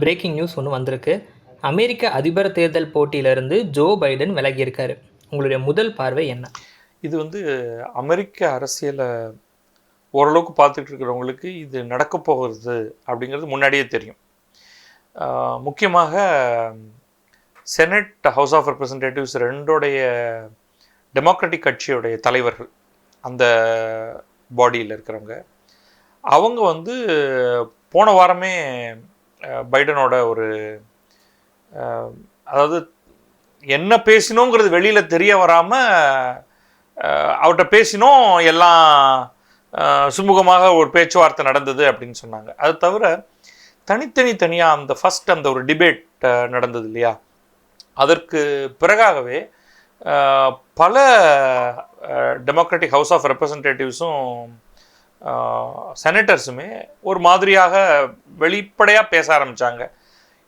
Breaking news ஒன்று வந்திருக்கு. அமெரிக்க அதிபர் தேர்தல் போட்டியிலிருந்து ஜோ பைடன் விலகியிருக்காரு. உங்களுடைய முதல் பார்வை என்ன? இது அமெரிக்க அரசியலை ஓரளவுக்கு பார்த்துட்டு இருக்கிறவங்களுக்கு இது நடக்க போகிறது அப்படிங்கிறது முன்னாடியே தெரியும். முக்கியமாக செனட், ஹவுஸ் ஆஃப் ரெப்ரசன்டேட்டிவ்ஸ் ரெண்டோடைய டெமோக்ராட்டிக் கட்சியுடைய தலைவர்கள், அந்த பாடியில் இருக்கிறவங்க, அவங்க போன வாரமே பைடனோட அதாவது என்ன பேசினோங்கிறது வெளியில் தெரிய வராமல் அவர்கிட்ட பேசினோம், எல்லாம் சுமூகமாக ஒரு பேச்சுவார்த்தை நடந்தது அப்படின்னு சொன்னாங்க. அது தவிர தனியாக அந்த ஒரு டிபேட் நடந்தது இல்லையா, அதற்கு பிறகாகவே பல டெமோக்ராட்டிக் ஹவுஸ் ஆஃப் ரெப்ரசன்டேட்டிவ்ஸும் செனட்டர்ஸுமே ஒரு மாதிரியாக வெளிப்படையாக பேச ஆரம்பித்தாங்க.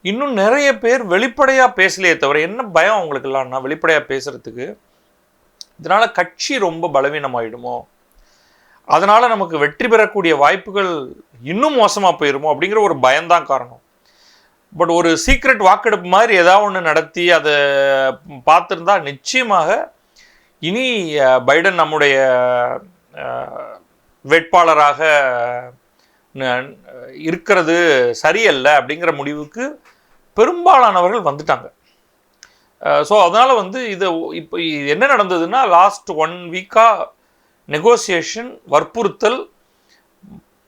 இன்னும் நிறைய பேர் வெளிப்படையாக பேசலையே தவிர, என்ன பயம் அவங்களுக்குலாம்னா வெளிப்படையாக பேசுகிறதுக்கு, இதனால் கட்சி ரொம்ப பலவீனமாயிடுமோ, அதனால் நமக்கு வெற்றி பெறக்கூடிய வாய்ப்புகள் இன்னும் மோசமாக போயிடுமோ அப்படிங்கிற ஒரு பயம்தான் காரணம். பட் ஒரு சீக்ரெட் வாக்கெடுப்பு மாதிரி ஏதாவது ஒன்று நடத்தி அதை பார்த்துருந்தா நிச்சயமாக இனி பைடன் நம்முடைய வேட்பாளராக இருக்கிறது சரியல்ல அப்படிங்கிற முடிவுக்கு பெரும்பாலானவர்கள் வந்துட்டாங்க. ஸோ அதனால் இது இப்போ என்ன நடந்ததுன்னா, லாஸ்ட் 1 வீக்காக நெகோசியேஷன், வற்புறுத்தல்,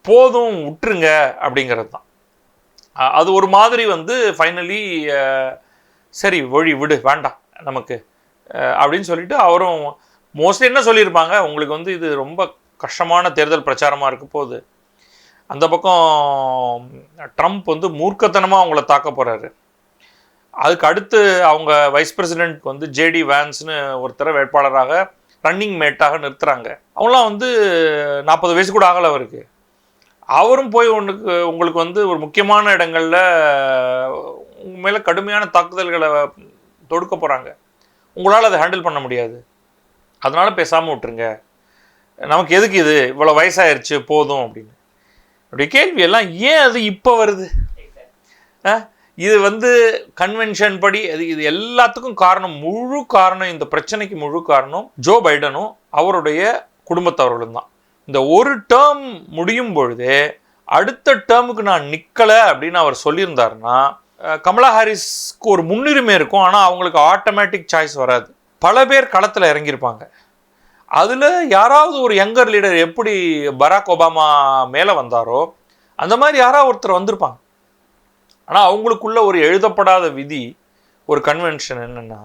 போதும் விட்டுருங்க அப்படிங்கிறது தான். அது ஒரு மாதிரி ஃபைனலி சரி விடு வேண்டாம் நமக்கு அப்படின்னு சொல்லிட்டு அவரும் மோஸ்ட்லி என்ன சொல்லியிருப்பாங்க, உங்களுக்கு இது ரொம்ப கஷ்டமான தேர்தல் பிரச்சாரமாக இருக்க போகுது, அந்த பக்கம் ட்ரம்ப் மூர்க்கத்தனமாக அவங்கள தாக்க போகிறாரு, அதுக்கு அடுத்து அவங்க வைஸ் பிரசிடென்ட் ஜேடி வான்ஸ்னு ஒருத்தரை வேட்பாளராக ரன்னிங் மேட்டாக நிறுத்துகிறாங்க. அவங்களாம் 40 வயசு கூட ஆகலை அவருக்கு. அவரும் போய் உங்களுக்கு ஒரு முக்கியமான இடங்களில் உங்கள் மேலே கடுமையான தாக்குதல்களை தொடுக்க போகிறாங்க, உங்களால் அதை ஹேண்டில் பண்ண முடியாது, அதனால் பேசாமல் விட்டுருங்க, நமக்கு எதுக்கு இது, இவ்வளோ வயசாயிருச்சு போதும் அப்படின்னு. அப்படி கேள்வியெல்லாம் ஏன் அது இப்போ வருது? இது கன்வென்ஷன் படி இது எல்லாத்துக்கும் காரணம், முழு காரணம், இந்த பிரச்சனைக்கு முழு காரணம் ஜோ பைடனும் அவருடைய குடும்பத்தவர்களும் தான். இந்த ஒரு டேர்ம் முடியும் பொழுதே அடுத்த டேர்முக்கு நான் நிற்கலை அப்படின்னு அவர் சொல்லியிருந்தாருன்னா, கமலா ஹாரிஸ்க்கு ஒரு முன்னுரிமை இருக்கும், ஆனால் அவங்களுக்கு ஆட்டோமேட்டிக் சாய்ஸ் வராது. பல பேர் களத்தில் இறங்கியிருப்பாங்க. அதில் யாராவது ஒரு யங்கர் லீடர் எப்படி பராக் ஒபாமா மேலே வந்தாரோ அந்த மாதிரி யாராவது ஒருத்தர் வந்திருப்பாங்க. ஆனால் அவங்களுக்குள்ள ஒரு எழுதப்படாத விதி, ஒரு கன்வென்ஷன் என்னென்னா,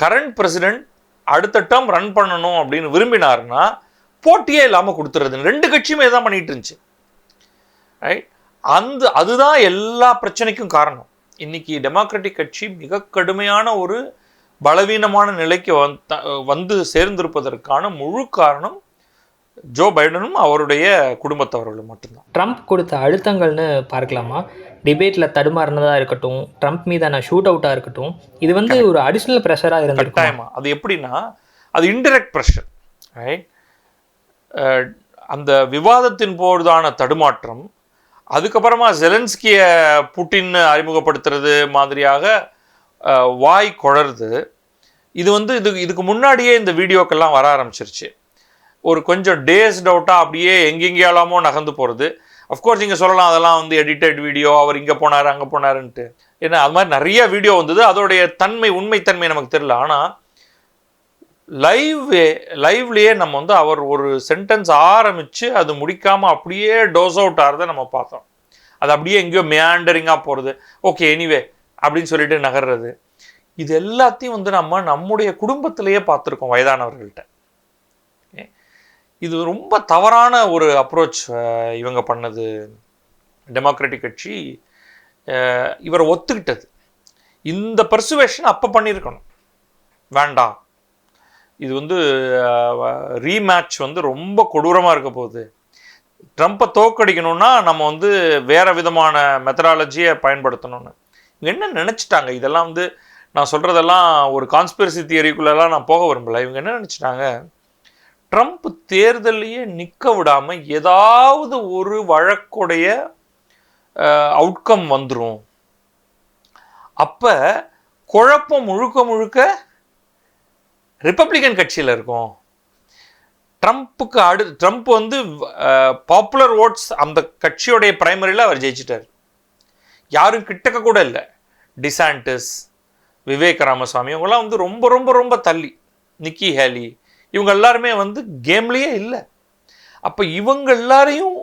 கரண்ட் பிரசிடென்ட் அடுத்த டேர்ம் ரன் பண்ணணும் அப்படின்னு விரும்பினாருன்னா போட்டியே இல்லாமல் கொடுத்துறது. 2 கட்சியுமே தான் பண்ணிட்டு இருந்துச்சு, ரைட்? அதுதான் எல்லா பிரச்சனைக்கும் காரணம். இன்னைக்கு டெமோக்ராட்டிக் கட்சி மிக கடுமையான ஒரு பலவீனமான நிலைக்கு சேர்ந்திருப்பதற்கான முழு காரணம் ஜோ பைடனும் அவருடைய குடும்பத்தவர்களும் மட்டும்தான். ட்ரம்ப் கொடுத்த அழுத்தங்கள்னு பார்க்கலாமா? டிபேட்டில் தடுமாறினதாக இருக்கட்டும், ட்ரம்ப் மீதான ஷூட் அவுட்டாக இருக்கட்டும், இது ஒரு அடிஷ்னல் ப்ரெஷராக இருந்திருக்கு. கட்டாயமா அது எப்படின்னா, அது இன்டைரக்ட் ப்ரெஷர், ரைட்? அந்த விவாதத்தின் போதுதான தடுமாற்றம், அதுக்கப்புறமா ஜெலன்ஸ்கியை புட்டின் அறிமுகப்படுத்துறது மாதிரியாக வாய் குழறுது. இதுக்கு முன்னாடியே இந்த வீடியோக்கெல்லாம் வர ஆரம்பிச்சிருச்சு. ஒரு கொஞ்சம் டேஸ்ட் அவுட்டாக அப்படியே எங்கெங்கேயாலாமோ நகர்ந்து போகிறது. அஃப்கோர்ஸ் நீங்கள் சொல்லலாம், அதெல்லாம் எடிட்டட் வீடியோ, அவர் இங்கே போனார் அங்கே போனாருன்ட்டு. ஏன்னா அது மாதிரி நிறைய வீடியோ வந்தது, அதோடைய உண்மைத்தன்மை நமக்கு தெரியல. ஆனால் லைவ்லேயே நம்ம அவர் ஒரு சென்டென்ஸ் ஆரம்பித்து அது முடிக்காமல் அப்படியே டோஸ் அவுட் ஆகிறத நம்ம பார்த்தோம். அது அப்படியே எங்கேயோ மேண்டரிங்காக போகிறது, ஓகே எனிவே அப்படின்னு சொல்லிட்டு நகர்றது. இது எல்லாத்தையும் நம்முடைய குடும்பத்திலேயே பார்த்துருக்கோம் வயதானவர்கள்ட்ட. இது ரொம்ப தவறான ஒரு அப்ரோச் இவங்க பண்ணது. டெமோக்ராட்டிக் கட்சி இவரை ஒத்துக்கிட்டது. இந்த பர்சுவேஷன் அப்போ பண்ணியிருக்கணும், வேண்டாம், இது ரீமேட்ச் ரொம்ப கொடூரமாக இருக்க போகுது, ட்ரம்ப்பை தோக்கடிக்கணும்னா நம்ம வேறு விதமான மெத்தடாலஜியை பயன்படுத்தணும்னு என்ன நினச்சிட்டாங்க. இதெல்லாம் நான் சொல்கிறதெல்லாம் ஒரு கான்ஸ்பிரசி தியரிக்குள்ளெல்லாம் நான் போக விரும்பலை. இவங்க என்ன நினச்சிட்டாங்க, ட்ரம்ப் தேர்தலையே நிற்க விடாமல் ஏதாவது ஒரு வழக்குடைய அவுட்கம் வந்துடும். அப்போ குழப்பம் முழுக்க முழுக்க ரிப்பப்ளிகன் கட்சியில் இருக்கும். ட்ரம்ப் வந்து பாப்புலர் ஓட்ஸ் அந்த கட்சியோடைய பிரைமரியில் அவர் ஜெயிச்சிட்டார். யாரும் கிட்டக்க கூட இல்லை. டிசான்டிஸ், விவேக் ராமசாமி இவங்கெல்லாம் வந்து ரொம்ப ரொம்ப ரொம்ப தள்ளி, நிக்கி ஹேலி இவங்க எல்லாருமே வந்து கேம்லேயே இல்லை. அப்போ இவங்க எல்லாரையும்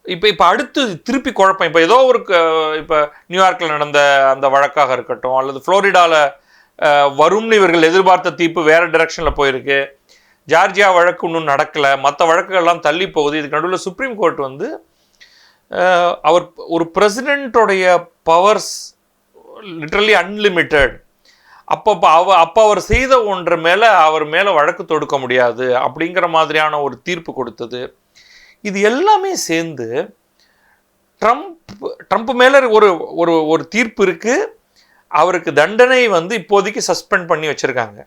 இப்போ அடுத்து திருப்பி குழப்பம். இப்போ ஏதோ ஒரு இப்போ நியூயார்க்கில் நடந்த அந்த வழக்காக இருக்கட்டும், அல்லது ஃப்ளோரிடாவில் வரும்னு இவர்கள் எதிர்பார்த்த தீர்ப்பு வேறு டைரக்ஷனில் போயிருக்கு. ஜார்ஜியா வழக்கு இன்னும் நடக்கலை, மற்ற வழக்குகள்லாம் தள்ளி போகுது. இதுக்கு நடுவில் சுப்ரீம் கோர்ட் வந்து அவர் ஒரு பிரசிடெண்ட்டோடைய பவர்ஸ் லிட்ரலி அன்லிமிட்டெட். அப்போ அவர் செய்த ஒன்றை மேலே அவர் மேலே வழக்கு தொடுக்க முடியாது அப்படிங்கிற மாதிரியான ஒரு தீர்ப்பு கொடுத்தது. இது எல்லாமே சேர்ந்து ட்ரம்ப் மேலே ஒரு ஒரு ஒரு தீர்ப்பு இருக்குது. அவருக்கு தண்டனை வந்து இப்போதைக்கு சஸ்பெண்ட் பண்ணி வச்சுருக்காங்க.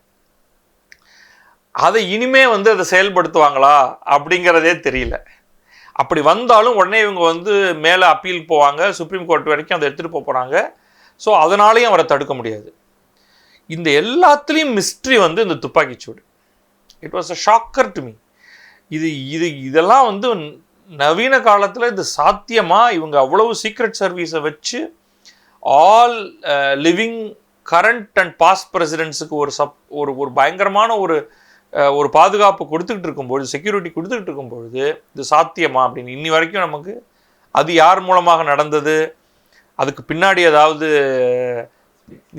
அதை இனிமே வந்து அதை செயல்படுத்துவாங்களா அப்படிங்கிறதே தெரியல. அப்படி வந்தாலும் உடனே இவங்க வந்து மேலே அப்பீல் போவாங்க, சுப்ரீம் கோர்ட் வரைக்கும் அதை எடுத்துகிட்டு போகிறாங்க. ஸோ அதனாலேயும் அவரை தடுக்க முடியாது. இந்த எல்லாத்துலேயும் மிஸ்ட்ரி வந்து இந்த துப்பாக்கிச்சூடு. It was a ஷாக்கர் to me. இதெல்லாம் வந்து நவீன காலத்தில் இது சாத்தியமா? இவங்க அவ்வளவு சீக்ரெட் சர்வீஸை வச்சு all living current and past பிரசிடென்ட்ஸுக்கு ஒரு பயங்கரமான ஒரு பாதுகாப்பு கொடுத்துக்கிட்டு இருக்கும்பொழுது, செக்யூரிட்டி கொடுத்துக்கிட்டு இருக்கும்பொழுது இது சாத்தியமா அப்படின்னு இன்னி வரைக்கும் நமக்கு அது யார் மூலமாக நடந்தது, அதுக்கு பின்னாடி ஏதாவது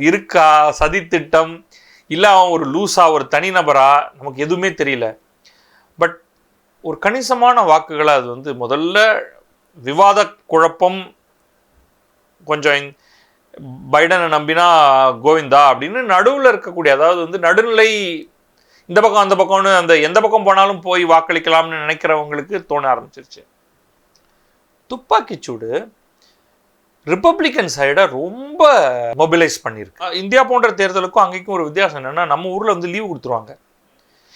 இருக்கா, சதித்திட்டம், இல்லை அவன் ஒரு லூஸா ஒரு தனிநபரா, நமக்கு எதுவுமே தெரியல. பட் ஒரு கணிசமான வாக்குகளை அது வந்து முதல்ல விவாத குழப்பம், கொஞ்சம் பைடனை நம்பினா கோவிந்தா அப்படின்னு நடுவில் இருக்கக்கூடிய, அதாவது வந்து நடுநிலை, இந்த பக்கம் அந்த பக்கம்னு அந்த எந்த பக்கம் போனாலும் போய் வாக்களிக்கலாம்னு நினைக்கிறவங்களுக்கு தோண ஆரம்பிச்சிருச்சு. துப்பாக்கிச்சூடு ரிப்பப்ளிகன் சைடை ரொம்ப மொபிலைஸ் பண்ணியிருக்கு. இந்தியா போன்ற தேர்தலுக்கும் அங்கேயும் ஒரு வித்தியாசம் என்னென்னா, நம்ம ஊரில் வந்து லீவு கொடுத்துருவாங்க.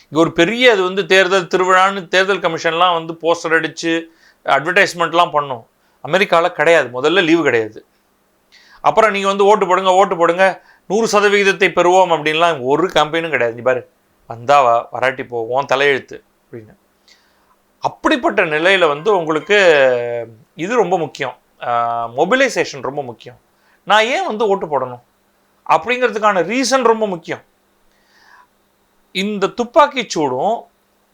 இங்கே ஒரு பெரிய அது வந்து தேர்தல் திருவிழான்னு தேர்தல் கமிஷன்லாம் வந்து போஸ்டர் அடித்து அட்வர்டைஸ்மெண்ட்லாம் பண்ணும். அமெரிக்காவில் கிடையாது, முதல்ல லீவு கிடையாது. அப்புறம் நீங்கள் வந்து ஓட்டு போடுங்க 100% பெறுவோம் அப்படின்லாம் ஒரு கேம்பெயினும் கிடையாது. நீ பாரு, வந்தாவா வராட்டி போவோம் தலையெழுத்து அப்படின்னு. அப்படிப்பட்ட நிலையில் வந்து உங்களுக்கு இது ரொம்ப முக்கியம், மொபிலைசேஷன் ரொம்ப முக்கியம். நான் ஏன் வந்து ஓட்டு போடணும் அப்படிங்கிறதுக்கான ரீசன் ரொம்ப முக்கியம். இந்த துப்பாக்கி சூடும்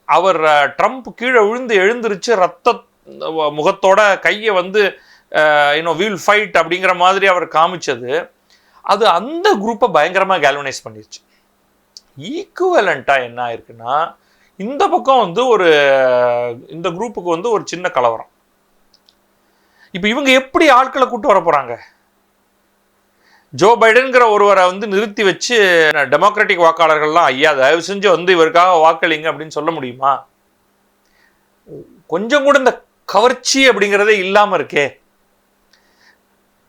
அவர் ட்ரம்ப் கீழே விழுந்து எழுந்திருச்சு ரத்த முகத்தோட கையை வந்து வீல் ஃபைட் அப்படிங்கிற மாதிரி அவர் காமிச்சது, அது அந்த குரூப்பை பயங்கரமாக கேல்வனைஸ் பண்ணிருச்சு. ஈக்குவலண்ட்டாக என்ன ஆயிருக்குன்னா, இந்த பக்கம் வந்து இந்த குரூப்புக்கு வந்து ஒரு சின்ன கலவரம். இப்போ இவங்க எப்படி ஆட்களை கூட்டு வர போகிறாங்க? ஜோ பைடன்கிற ஒருவரை வந்து நிறுத்தி வச்சு டெமோக்ராட்டிக் வாக்காளர்கள்லாம் ஐயா தயவு செஞ்சு வந்து இவருக்காக வாக்களிங்க அப்படின்னு சொல்ல முடியுமா? கொஞ்சம் கூட இந்த கவர்ச்சி அப்படிங்கிறதே இல்லாமல் இருக்கே.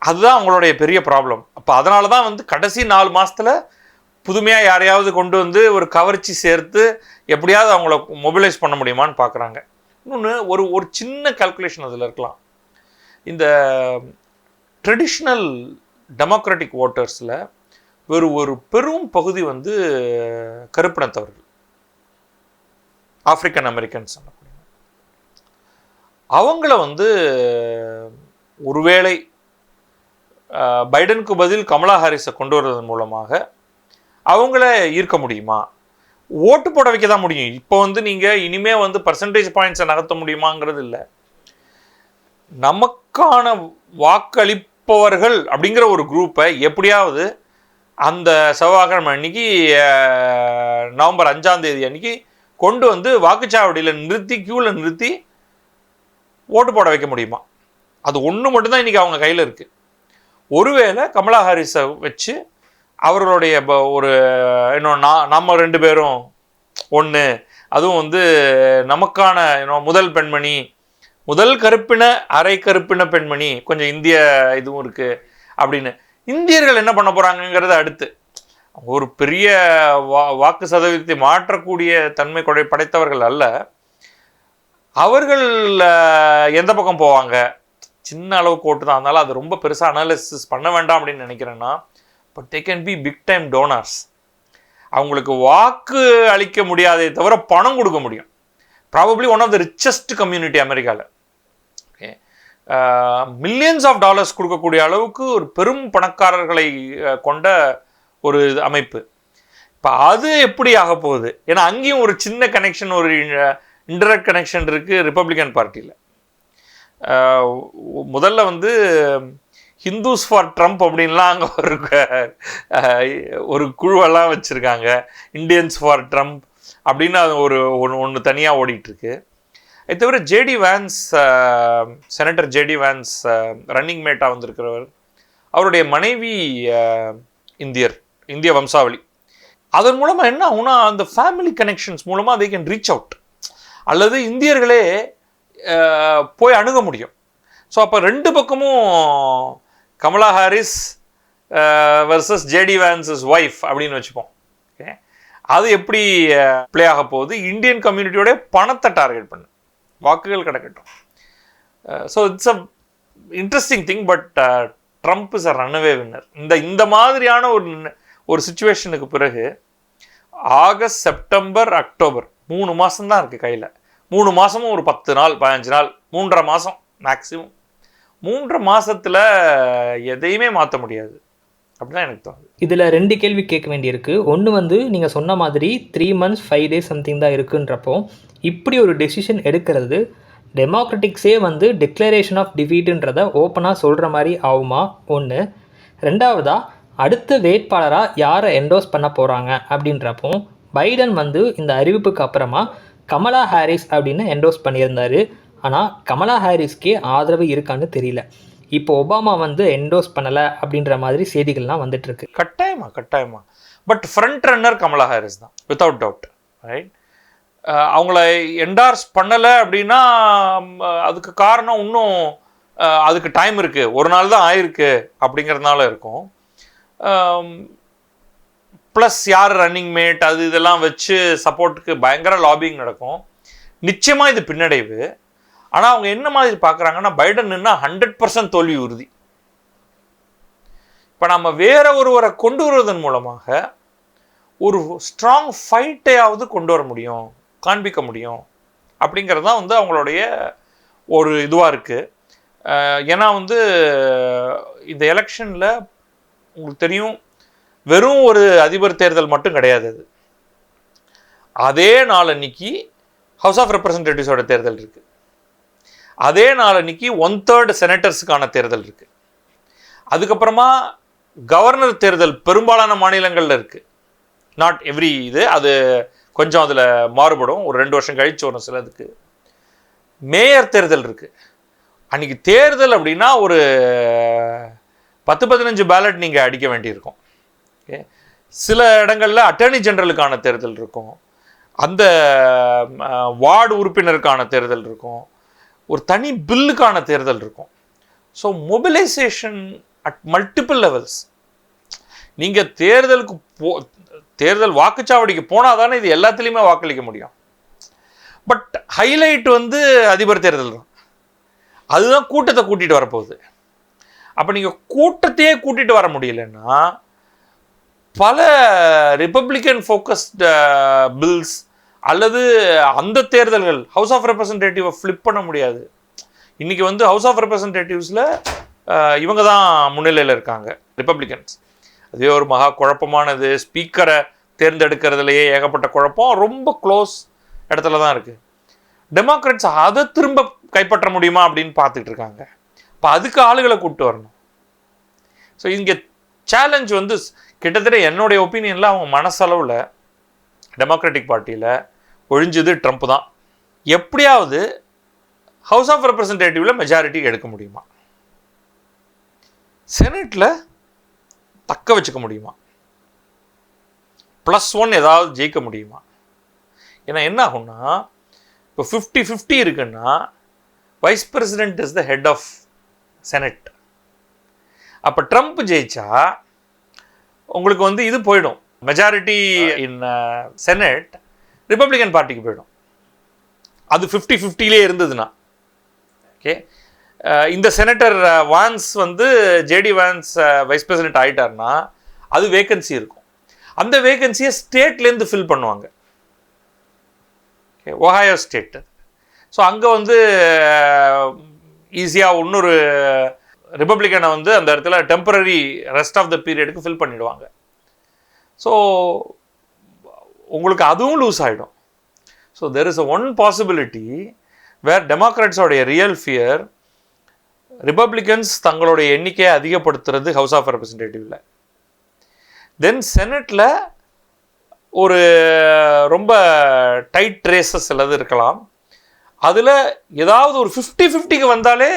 அதுதான் அவங்களுடைய பெரிய ப்ராப்ளம். அப்போ அதனால தான் வந்து கடைசி 4 மாதத்தில் புதுமையாக யாரையாவது கொண்டு வந்து ஒரு கவர்ச்சி சேர்த்து எப்படியாவது அவங்கள மொபிலைஸ் பண்ண முடியுமான்னு பார்க்குறாங்க. இன்னொன்று ஒரு சின்ன கால்குலேஷன் அதில் இருக்கலாம். இந்த ட்ரெடிஷ்னல் டெமோக்ராட்டிக் ஓட்டர்ஸில் ஒரு பெரும் பகுதி வந்து கருப்பினத்தவர்கள், ஆப்பிரிக்கன் அமெரிக்கன்ஸ். அவங்கள வந்து ஒருவேளை பைடனுக்கு பதில் கமலா ஹாரிஸை கொண்டு வர்றதன் மூலமாக அவங்கள ஈர்க்க முடியுமா? ஓட்டு போட வைக்க தான் முடியும். இப்போ வந்து நீங்கள் இனிமே வந்து பர்சன்டேஜ் பாயிண்ட்ஸை நகர்த்த முடியுமாங்கிறது இல்லை. நமக்கான வாக்களிப்பவர்கள் அப்படிங்கிற ஒரு குரூப்பை எப்படியாவது அந்த செவ்வாய்க்கிழமை அன்னைக்கு நவம்பர் 5ஆம் தேதி அன்னைக்கு கொண்டு வந்து வாக்குச்சாவடியில் நிறுத்தி கியூவில் நிறுத்தி ஓட்டு போட வைக்க முடியுமா? அது ஒன்று மட்டும்தான் இன்றைக்கி அவங்க கையில் இருக்குது. ஒருவேளை கமலா ஹாரிஸை வச்சு அவர்களுடைய ஒரு நம்ம 2 பேரும் ஒன்று, அதுவும் வந்து நமக்கான முதல் பெண்மணி, முதல் கருப்பின அரை கருப்பின பெண்மணி, கொஞ்சம் இந்திய இதுவும் இருக்குது அப்படின்னு இந்தியர்கள் என்ன பண்ண போகிறாங்கங்கிறது அடுத்து. ஒரு பெரிய வாக்கு சதவீதத்தை மாற்றக்கூடிய தன்மை படைத்தவர்கள் அல்ல. அவர்கள் எந்த பக்கம் போவாங்க, சின்ன அளவு கோட்டு தான், அதனால அது ரொம்ப பெருசாக அனாலிசிஸ் பண்ண வேண்டாம் அப்படின்னு நினைக்கிறேன்னா, but they can be big time donors. அவங்களுக்கு வாக்கு அளிக்க முடியாதே தவிர பணம் கொடுக்க முடியும். Probably one of the richest community அமெரிக்காவில். ஓகே, மில்லியன்ஸ் ஆஃப் டாலர்ஸ் கொடுக்கக்கூடிய அளவுக்கு ஒரு பெரும் பணக்காரர்களை கொண்ட ஒரு அமைப்பு. இப்போ அது எப்படி ஆக போகுது? ஏன்னா அங்கேயும் ஒரு சின்ன கனெக்ஷன், ஒரு இன்டர்நெட் கனெக்ஷன் இருக்குது ரிப்பப்ளிகன் பார்ட்டியில். முதல்ல வந்து ஹிந்துஸ் ஃபார் ட்ரம்ப் அப்படின்லாம் அங்கே ஒரு குழுவெல்லாம் வச்சுருக்காங்க. இண்டியன்ஸ் ஃபார் ட்ரம்ப் அப்படின்னு அது ஒன்று தனியாக ஓடிட்டுருக்கு. அது தவிர JD Vance, senator JD Vance running மேட்டாக வந்திருக்கிறவர், அவருடைய மனைவி இந்திய வம்சாவளி. அதன் மூலமாக என்ன ஆகுனா, அந்த ஃபேமிலி கனெக்ஷன்ஸ் மூலமாக they can ரீச் அவுட், அல்லது இந்தியர்களே போய் அணுக முடியும். ஸோ அப்போ ரெண்டு பக்கமும் Kamala Harris versus JD Vance's wife அப்படின்னு வச்சுப்போம். ஓகே, அது எப்படி ப்ளே ஆக போகுது? இந்தியன் கம்யூனிட்டியோடைய பணத்தை டார்கெட் பண்ணு, வாக்குகள் கிடக்கட்டும். So it's a interesting thing. But Trump is a runaway winner. இந்த மாதிரியான ஒரு சுச்சுவேஷனுக்கு பிறகு ஆகஸ்ட், செப்டம்பர், அக்டோபர் 3 மாதம் தான் இருக்குது கையில். 3 மாதமும் ஒரு 10 நாள் 15 நாள், 3.5 மாதம் மேக்ஸிமம். 3.5 மாதத்தில் எதையுமே மாற்ற முடியாது அப்படிதான் எனக்கு தோணுது. இதில் 2 கேள்வி கேட்க வேண்டியிருக்கு. ஒன்று வந்து நீங்கள் சொன்ன மாதிரி 3 months 5 days சம்திங் தான் இருக்குன்றப்போ, இப்படி ஒரு டெசிஷன் எடுக்கிறது டெமோக்ராட்டிக்ஸே வந்து டிக்ளரேஷன் ஆஃப் டிஃபீட்டுன்றதை ஓப்பனாக சொல்கிற மாதிரி ஆகுமா? ஒன்று. ரெண்டாவதாக, அடுத்த வேட்பாளராக யாரை என்டோஸ் பண்ண போகிறாங்க அப்படின்றப்போ, பைடன் வந்து இந்த அறிவிப்புக்கு அப்புறமா கமலா ஹாரிஸ் அப்படின்னு என்டோஸ் பண்ணியிருந்தார். ஆனால் கமலா ஹாரிஸ்க்கே ஆதரவு இருக்கான்னு தெரியல. இப்போ ஒபாமா வந்து என்டோஸ் பண்ணலை அப்படின்ற மாதிரி செய்திகள்லாம் வந்துட்டுருக்கு. கட்டாயமா. But front runner Kamala Harris தான், வித்தவுட் டவுட். ரைட், அவங்கள என்டார்ஸ் பண்ணலை அப்படின்னா அதுக்கு காரணம் இன்னும் அதுக்கு டைம் இருக்குது, ஒரு நாள் தான் ஆயிருக்கு அப்படிங்கிறதுனால இருக்கும். ப்ளஸ் யார் ரன்னிங் மேட் அது இதெல்லாம் வச்சு சப்போர்ட்டுக்கு பயங்கர லாபிங் நடக்கும். நிச்சயமாக இது பின்னடைவு. ஆனால் அவங்க என்ன மாதிரி பார்க்குறாங்கன்னா, பைடன் நின்னா 100% தோல்வி உறுதி. இப்போ நம்ம வேற ஒருவரை கொண்டு வருவதன் மூலமாக ஒரு ஸ்ட்ராங் ஃபைட்டையாவது கொண்டு வர முடியும், காண்பிக்க முடியும் அப்படிங்கிறது தான் வந்து அவங்களுடைய ஒரு இதுவாக இருக்குது. ஏன்னா வந்து இந்த எலெக்ஷனில் உங்களுக்கு தெரியும், வெறும் ஒரு அதிபர் தேர்தல் மட்டும் கிடையாது. அது அதே நாளன்னைக்கு ஹவுஸ் ஆஃப் ரெப்ரசன்டேட்டிவ்ஸோட தேர்தல் இருக்குது. அதே நாளன்னைக்கு 1/3 செனட்டர்ஸுக்கான தேர்தல் இருக்குது. அதுக்கப்புறமா கவர்னர் தேர்தல் பெரும்பாலான மாநிலங்களில் இருக்குது. நாட் எவ்ரி இது, அது கொஞ்சம் அதில் மாறுபடும், ஒரு 2 வருஷம் கழிச்சு வரும் சிலதுக்கு. மேயர் தேர்தல் இருக்குது. அன்றைக்கி தேர்தல் அப்படின்னா ஒரு 10-15 பேலட் நீங்கள் அடிக்க வேண்டியிருக்கும். ஓகே, சில இடங்களில் அட்டர்னி ஜெனரலுக்கான தேர்தல் இருக்கும், அந்த வார்டு உறுப்பினருக்கான தேர்தல் இருக்கும், ஒரு தனி பில்லுக்கான தேர்தல் இருக்கும். So mobilisation at multiple levels. நீங்கள் தேர்தல் வாக்குச்சாவடிக்கு போனால் தானே இது எல்லாத்துலேயுமே வாக்களிக்க முடியும். பட் ஹைலைட் வந்து அதிபர் தேர்தல் தான். அதுதான் கூட்டத்தை கூட்டிகிட்டு வரப்போகுது. அப்போ நீங்கள் கூட்டத்தையே கூட்டிகிட்டு வர முடியலன்னா, பல ரிப்பப்ளிகன் ஃபோக்கஸ்டு பில்ஸ் அல்லது அந்த தேர்தல்கள் ஹவுஸ் ஆஃப் ரெப்ரசன்டேட்டிவை ஃப்ளிப் பண்ண முடியாது. இன்றைக்கி வந்து ஹவுஸ் ஆஃப் ரெப்ரசன்டேட்டிவ்ஸில் இவங்க தான் முன்னிலையில் இருக்காங்க, ரிப்பப்ளிகன்ஸ். அதுவே ஒரு மகா குழப்பமானது. ஸ்பீக்கரை தேர்ந்தெடுக்கிறதுலையே ஏகப்பட்ட குழப்பம், ரொம்ப க்ளோஸ் இடத்துல தான் இருக்குது. டெமோக்ராட்ஸ் அதை திரும்ப கைப்பற்ற முடியுமா அப்படின்னு பார்த்துட்டு இருக்காங்க. இப்போ அதுக்கு ஆளுகளை கூப்பிட்டு வரணும். ஸோ இங்கே சேலஞ்ச் வந்து கிட்டத்தட்ட என்னுடைய ஒப்பீனியனில் அவங்க மனசளவில் டெமோக்ராட்டிக் பார்ட்டியில் ஒழிஞ்சது ட்ரம்ப் தான். எப்படியாவது ஹவுஸ் ஆஃப் ரெப்ரசன்டேட்டிவில் மெஜாரிட்டி எடுக்க முடியுமா, செனட்டில் தக்க வச்சுக்க முடியுமா, +1 ஏதாவது ஜெயிக்க முடியுமா? ஏன்னா என்ன ஆகும்னா, இப்போ 50-50 இருக்குன்னா vice president is the head of senate. அப்போ ட்ரம்ப் ஜெயிச்சா உங்களுக்கு வந்து இது போயிடும், மெஜாரிட்டி இன் செனட் ரிப்பப்ளிகன் பார்ட்டிக்கு போயிடும். அது 50-50லே இருந்ததுன்னா. ஓகே, இந்த செனட்டர் வான்ஸ் வந்து ஜேடி வான்ஸ் வைஸ் பிரசிடென்ட் ஆகிட்டார்னா அது வேகன்சி இருக்கும். அந்த வேகன்சியை ஸ்டேட்லேருந்து ஃபில் பண்ணுவாங்க. Ohio state. ஸோ அங்கே வந்து ஈஸியாக இன்னொரு ரிப்பப்ளிக்கனை வந்து அந்த இடத்துல டெம்பரரி ரெஸ்ட் ஆஃப் த பீரியடுக்கு ஃபில் பண்ணிடுவாங்க. ஸோ உங்களுக்கு அதுவும் லூஸ் ஆகிடும். So there is one possibility where டெமோக்ராட்ஸோடைய ரியல் ஃபியர் ரிப்பப்ளிகன்ஸ் தங்களுடைய எண்ணிக்கையை அதிகப்படுத்துறது ஹவுஸ் ஆஃப் ரெப்ரசன்டேட்டிவ்ல. தென் செனட்டில் ஒரு ரொம்ப டைட் ரேசஸ் சிலது இருக்கலாம். அதில் ஏதாவது ஒரு 50-50க்கு வந்தாலே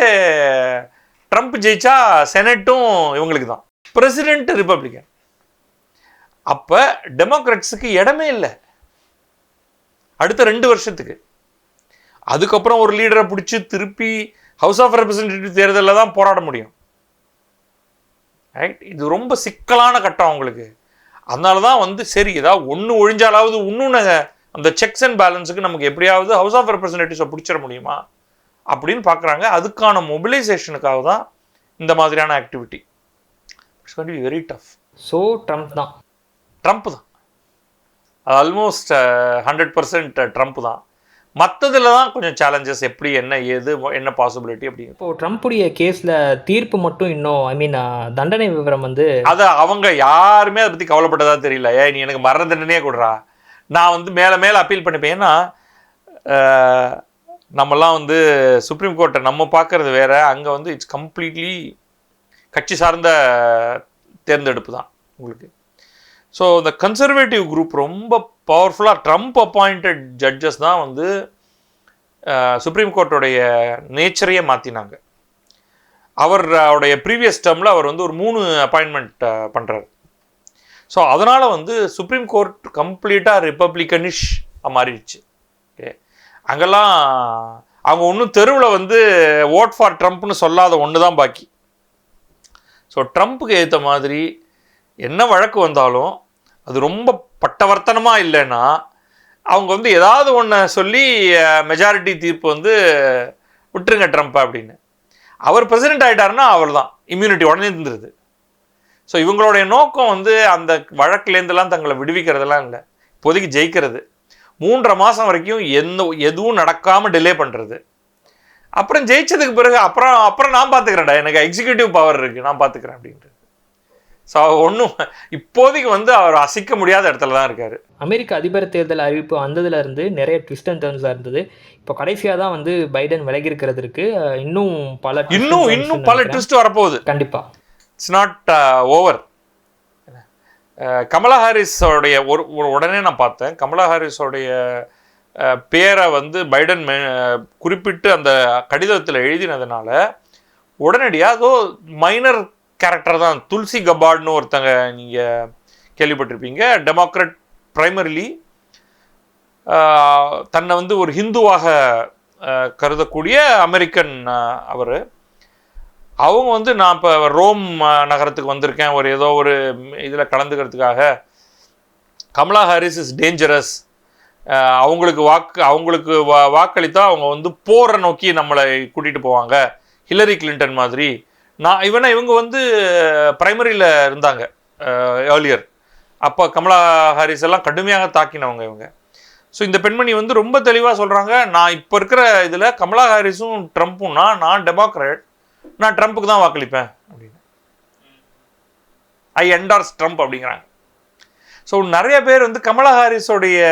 ட்ரம்ப் ஜெயிச்சா செனட்டும் இவங்களுக்கு தான். President Republican. அப்போ டெமோக்ராட்ஸுக்கு இடமே இல்லை அடுத்த 2 வருஷத்துக்கு. அதுக்கப்புறம் ஒரு லீடரை பிடிச்சி திருப்பி ஹவுஸ் ஆஃப் ரெப்ரசன்டேட்டிவ் தேர்தலில் தான் போராட முடியும். ரைட். இது ரொம்ப சிக்கலான கட்டம் அவங்களுக்கு. அதனால தான் வந்து சரி ஏதாவது ஒன்று ஒழிஞ்சாலாவது இன்னொன்று அந்த செக்ஸ் அண்ட் பேலன்ஸுக்கு நமக்கு எப்படியாவது ஹவுஸ் ஆஃப் ரெப்ரசன்டேட்டிவ்ஸை பிடிச்சிட முடியுமா அப்படின்னு பார்க்குறாங்க. அதுக்கான மொபிலைசேஷனுக்காக தான் இந்த மாதிரியான activity. It's going to be very tough. So Trump தான் அது ஆல்மோஸ்ட் 100% ட்ரம்ப் தான். மற்றதில் தான் கொஞ்சம் சேலஞ்சஸ், எப்படி என்ன ஏது என்ன பாசிபிலிட்டி அப்படிங்க. இப்போது ட்ரம்ப்புடைய கேஸில் தீர்ப்பு மட்டும் இன்னும் தண்டனை விவரம் வந்து அதை அவங்க யாருமே அதை பற்றி கவலைப்பட்டதா தெரியல. நீ எனக்கு மரண தண்டனையே கொடுறா, நான் வந்து மேலே அப்பீல் பண்ணிப்பேன். ஏன்னா நம்மலாம் வந்து சுப்ரீம் கோர்ட்டை நம்ம பார்க்குறது வேறு, அங்கே வந்து இட்ஸ் கம்ப்ளீட்லி கட்சி சார்ந்த தேர்ந்தெடுப்பு தான் உங்களுக்கு. ஸோ இந்த கன்சர்வேட்டிவ் குரூப் ரொம்ப பவர்ஃபுல்லாக ட்ரம்ப் அப்பாயிண்டட் ஜட்ஜஸ் தான் வந்து சுப்ரீம் கோர்ட்டோடைய நேச்சரையே மாற்றினாங்க. அவருடைய ப்ரீவியஸ் டேர்மில் அவர் வந்து ஒரு 3 அப்பாயின்மெண்ட் பண்ணுறாரு. ஸோ அதனால் வந்து சுப்ரீம் கோர்ட் கம்ப்ளீட்டாக ரிப்பப்ளிகனிஷ் மாறிடுச்சு. ஓகே, அங்கெல்லாம் அவங்க ஒன்றும் தெருவில் வந்து ஓட் ஃபார் ட்ரம்ப்னு சொல்லாத ஒன்று தான் பாக்கி. ஸோ ட்ரம்ப்புக்கு ஏற்ற மாதிரி என்ன வழக்கு வந்தாலும் அது ரொம்ப பட்டவர்த்தனமாக இல்லைன்னா அவங்க வந்து ஏதாவது ஒன்று சொல்லி மெஜாரிட்டி தீர்ப்பு வந்து விட்டுருங்க ட்ரம்ப் அப்படின்னு. அவர் பிரசிடென்ட் ஆகிட்டாருன்னா அவள் தான் இம்யூனிட்டி உடனே இருந்துருது. ஸோ இவங்களுடைய நோக்கம் வந்து அந்த வழக்குலேருந்துலாம் தங்களை விடுவிக்கிறதெல்லாம் இல்லை, இப்போதைக்கு ஜெயிக்கிறது. 3.5 மாதம் வரைக்கும் எதுவும் நடக்காமல் டிலே பண்ணுறது. அப்புறம் ஜெயிச்சதுக்கு பிறகு அப்புறம் நான் பார்த்துக்கிறேன்டா, எனக்கு எக்ஸிக்யூட்டிவ் பவர் இருக்குது, நான் பார்த்துக்கிறேன் அப்படின்ட்டு. ஸோ ஒன்றும் இப்போதைக்கு வந்து அவர் அசைக்க முடியாத இடத்துல தான் இருக்கார். அமெரிக்க அதிபர் தேர்தல் அறிவிப்பு வந்ததுலேருந்து நிறைய ட்விஸ்ட் அண்ட் டர்ன்ஸாக இருந்தது. இப்போ கடைசியாக தான் வந்து பைடன் விலகி இருக்கிறது இருக்கு. இன்னும் பல ட்விஸ்ட் வரப்போகுது கண்டிப்பாக. It's not over. கமலா ஹாரிஸோடைய உடனே நான் பார்த்தேன், கமலா ஹாரிஸோடைய பேரை வந்து பைடன் குறிப்பிட்டு அந்த கடிதத்தில் எழுதினதுனால உடனடியாக அதோ மைனர் கேரக்டர் தான். துல்சி கபார்ட்னு ஒருத்தங்க நீங்கள் கேள்விப்பட்டிருப்பீங்க. டெமோக்ராட் பிரைமரிலி தன்னை வந்து ஒரு ஹிந்துவாக கருதக்கூடிய அமெரிக்கன் அவர். அவங்க வந்து நான் இப்போ ரோம் நகரத்துக்கு வந்திருக்கேன் ஏதோ ஒரு இதில் கலந்துக்கிறதுக்காக, கமலா ஹாரிஸ் இஸ் டேஞ்சரஸ், அவங்களுக்கு வாக்களித்தா அவங்க வந்து போரை நோக்கி நம்மளை கூட்டிகிட்டு போவாங்க, ஹில்லரி கிளின்டன் மாதிரி. இவங்க வந்து பிரைமரியில் இருந்தாங்க ஏர்லியர். அப்போ கமலா ஹாரிஸ் எல்லாம் கடுமையாக தாக்கினவங்க இவங்க. ஸோ இந்த பெண்மணி வந்து ரொம்ப தெளிவாக சொல்கிறாங்க, நான் இப்போ இருக்கிற இதில் கமலா ஹாரிஸும் ட்ரம்ப்பும்னா நான் டெமோக்ராட், நான் ட்ரம்ப்புக்கு தான் வாக்களிப்பேன் அப்படின்னு. ஐ என்டார்ஸ் ட்ரம்ப் அப்படிங்கிறாங்க. ஸோ நிறைய பேர் வந்து கமலா ஹாரிஸோடைய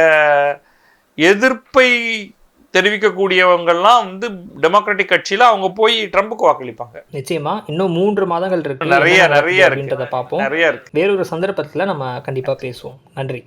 எதிர்ப்பை தெரிவிக்கக்கூடியவங்கள்லாம் வந்து டெமோக்ராட்டிக் கட்சியில் அவங்க போய் ட்ரம்ப்புக்கு வாக்களிப்பாங்க. நிச்சயமா இன்னும் 3 மாதங்கள் இருக்கு, நிறைய அப்படின்றத பார்ப்போம். நிறைய இருக்கு. வேறொரு சந்தர்ப்பத்தில் நம்ம கண்டிப்பாக பேசுவோம். நன்றி.